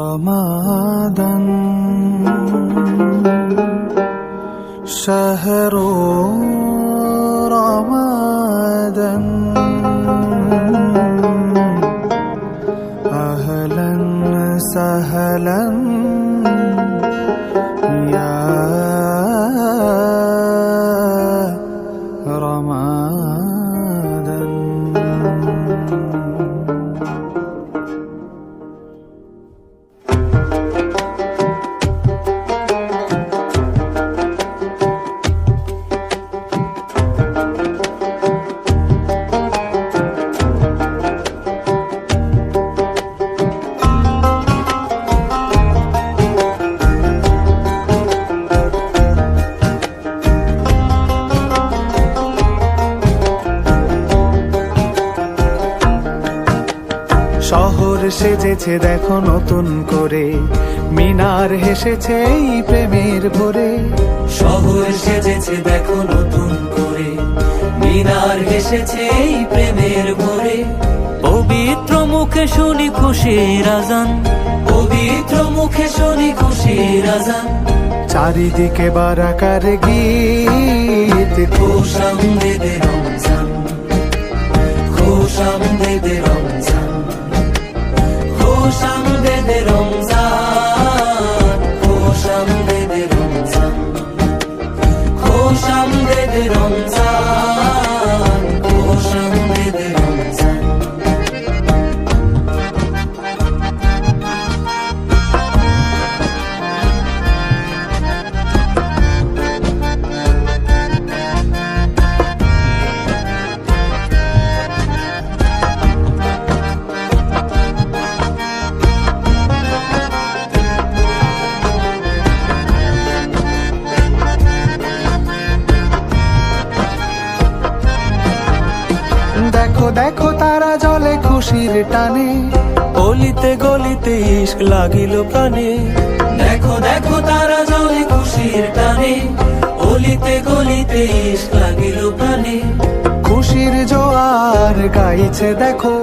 رمضان شهر رمضان أهلا سهلا يا رمضان শহর সেজেছে দেখো নতুন করে, মিনার হেসেছে এই প্রেমের ভরে। শহর সেজেছে দেখো নতুন করে, মিনার হেসেছে এই প্রেমের ভরে। পবিত্র মুখে শুনি খুশির আজান, পবিত্র মুখে শুনি খুশির আজান। চারিদিকে বারাকার গীত, খুশ আমদেদে রমজান, খুশ আমদেদে রমজান, খুশ আমদেদে রমজান, খুশ আমদেদে রমজান, খুশ আমদেদে রমজান, খুশ আমদেদে রমজান। দেখো দেখো তারা জলে খুশির টানে, অলিতে গলিতে ইশক লাগিল প্রাণে। দেখো দেখো তারা জলে খুশির টানে, অলিতে গলিতে ইশক লাগিল প্রাণে। খুশির জোয়ার গাইছে দেখো,